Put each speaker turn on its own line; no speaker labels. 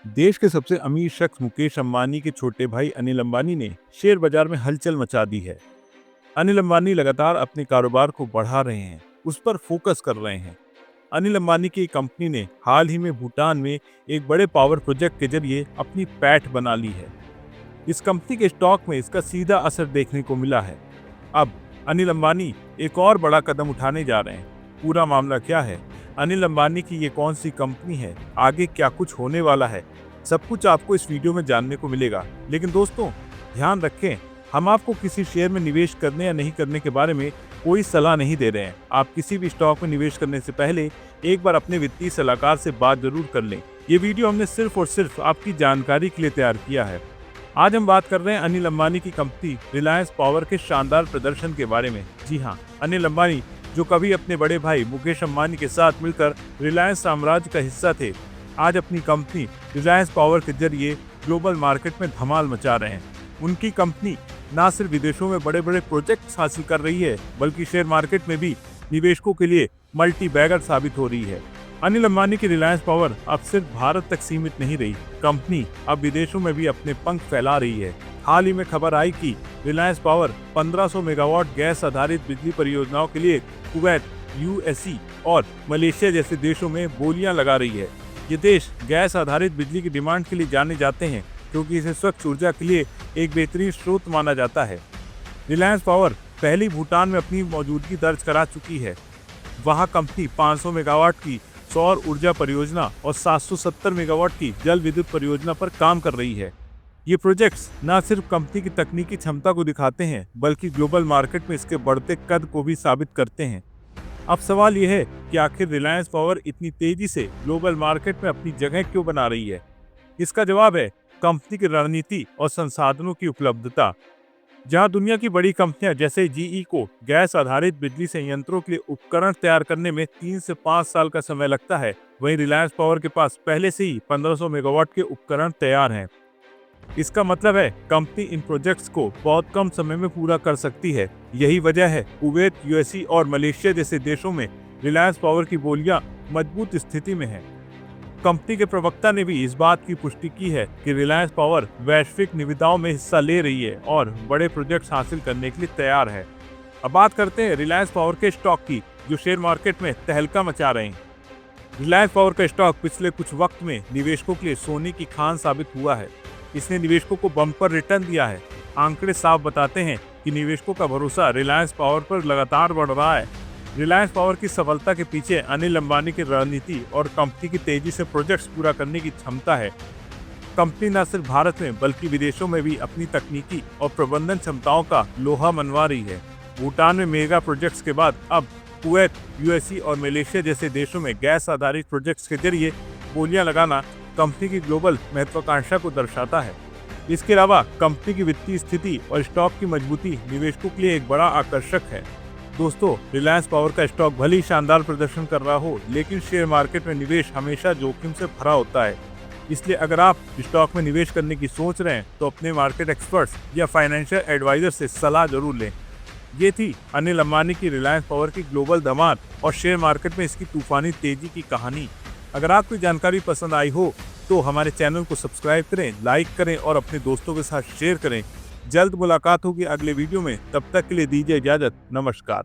देश के सबसे अमीर शख्स मुकेश अंबानी के छोटे भाई अनिल अंबानी ने शेयर बाजार में हलचल मचा दी है। अनिल अंबानी लगातार अपने कारोबार को बढ़ा रहे हैं, उस पर फोकस कर रहे हैं। अनिल अंबानी की कंपनी ने हाल ही में भूटान में एक बड़े पावर प्रोजेक्ट के जरिए अपनी पैठ बना ली है। इस कंपनी के स्टॉक में इसका सीधा असर देखने को मिला है। अब अनिल अंबानी एक और बड़ा कदम उठाने जा रहे हैं। पूरा मामला क्या है, अनिल अंबानी की ये कौन सी कंपनी है, आगे क्या कुछ होने वाला है, सब कुछ आपको इस वीडियो में जानने को मिलेगा। लेकिन दोस्तों, ध्यान रखें, हम आपको किसी शेयर में निवेश करने या नहीं करने के बारे में कोई सलाह नहीं दे रहे हैं। आप किसी भी स्टॉक में निवेश करने से पहले एक बार अपने वित्तीय सलाहकार से बात जरूर कर लें। ये वीडियो हमने सिर्फ और सिर्फ आपकी जानकारी के लिए तैयार किया है। आज हम बात कर रहे हैं अनिल अंबानी की कंपनी रिलायंस पावर के शानदार प्रदर्शन के बारे में। जी हाँ, अनिल अंबानी जो कभी अपने बड़े भाई मुकेश अंबानी के साथ मिलकर रिलायंस साम्राज्य का हिस्सा थे, आज अपनी कंपनी रिलायंस पावर के जरिए ग्लोबल मार्केट में धमाल मचा रहे हैं। उनकी कंपनी न सिर्फ विदेशों में बड़े बड़े प्रोजेक्ट्स हासिल कर रही है, बल्कि शेयर मार्केट में भी निवेशकों के लिए मल्टी बैगर साबित हो रही है। अनिल अंबानी की रिलायंस पावर अब सिर्फ भारत तक सीमित नहीं रही, कंपनी अब विदेशों में भी अपने पंख फैला रही है। हाल ही में खबर आई कि रिलायंस पावर 1500 मेगावाट गैस आधारित बिजली परियोजनाओं के लिए कुवैत, यूएई और मलेशिया जैसे देशों में बोलियां लगा रही है। ये देश गैस आधारित बिजली की डिमांड के लिए जाने जाते हैं, क्योंकि इसे स्वच्छ ऊर्जा के लिए एक बेहतरीन स्रोत माना जाता है। रिलायंस पावर पहले ही भूटान में अपनी मौजूदगी दर्ज करा चुकी है। वहां कंपनी 500 मेगावाट की सौर ऊर्जा परियोजना और 770 मेगावाट की जल विद्युत परियोजना पर काम कर रही है। ये प्रोजेक्ट्स न सिर्फ कंपनी की तकनीकी क्षमता को दिखाते हैं, बल्कि ग्लोबल मार्केट में इसके बढ़ते कद को भी साबित करते हैं। अब सवाल यह है कि आखिर रिलायंस पावर इतनी तेजी से ग्लोबल मार्केट में अपनी जगह क्यों बना रही है? इसका जवाब है कंपनी की रणनीति और संसाधनों की उपलब्धता। जहां दुनिया की बड़ी कंपनियां जैसे जीई को गैस आधारित बिजली संयंत्रों के लिए उपकरण तैयार करने में 3 से 5 साल का समय लगता है, वहीं रिलायंस पावर के पास पहले से ही 1500 मेगावाट के उपकरण तैयार हैं। इसका मतलब है कंपनी इन प्रोजेक्ट्स को बहुत कम समय में पूरा कर सकती है। यही वजह है कुवैत, यूएई और मलेशिया जैसे देशों में रिलायंस पावर की बोलियां मजबूत स्थिति में है। कंपनी के प्रवक्ता ने भी इस बात की पुष्टि की है कि रिलायंस पावर वैश्विक निविदाओं में हिस्सा ले रही है और बड़े प्रोजेक्ट्स हासिल करने के लिए तैयार है। अब बात करते हैं रिलायंस पावर के स्टॉक की, जो शेयर मार्केट में तहलका मचा रहे हैं। रिलायंस पावर का स्टॉक पिछले कुछ वक्त में निवेशकों के लिए सोने की खान साबित हुआ है। इसने निवेशकों को बम्पर रिटर्न दिया है। आंकड़े साफ बताते हैं कि निवेशकों का भरोसा रिलायंस पावर पर लगातार बढ़ रहा है। रिलायंस पावर की सफलता के पीछे अनिल अंबानी की रणनीति और कंपनी की तेजी से प्रोजेक्ट्स पूरा करने की क्षमता है। कंपनी न सिर्फ भारत में बल्कि विदेशों में भी अपनी तकनीकी और प्रबंधन क्षमताओं का लोहा मनवा रही है। भूटान में मेगा प्रोजेक्ट्स के बाद अब कुवैत, यूएई और मलेशिया जैसे देशों में गैस आधारित प्रोजेक्ट्स के जरिए बोलियां लगाना कंपनी की ग्लोबल महत्वाकांक्षा को दर्शाता है। इसके अलावा कंपनी की वित्तीय स्थिति और स्टॉक की मजबूती निवेशकों के लिए एक बड़ा आकर्षक है। दोस्तों, रिलायंस पावर का स्टॉक भले ही शानदार प्रदर्शन कर रहा हो, लेकिन शेयर मार्केट में निवेश हमेशा जोखिम से भरा होता है। इसलिए अगर आप स्टॉक में निवेश करने की सोच रहे हैं, तो अपने मार्केट एक्सपर्ट्स या फाइनेंशियल एडवाइजर से सलाह जरूर लें। ये थी अनिल अंबानी की रिलायंस पावर की ग्लोबल धमाल और शेयर मार्केट में इसकी तूफानी तेजी की कहानी। अगर आपको जानकारी पसंद आई हो तो हमारे चैनल को सब्सक्राइब करें, लाइक करें और अपने दोस्तों के साथ शेयर करें। जल्द मुलाकात होगी अगले वीडियो में, तब तक के लिए दीजिए इजाजत। नमस्कार।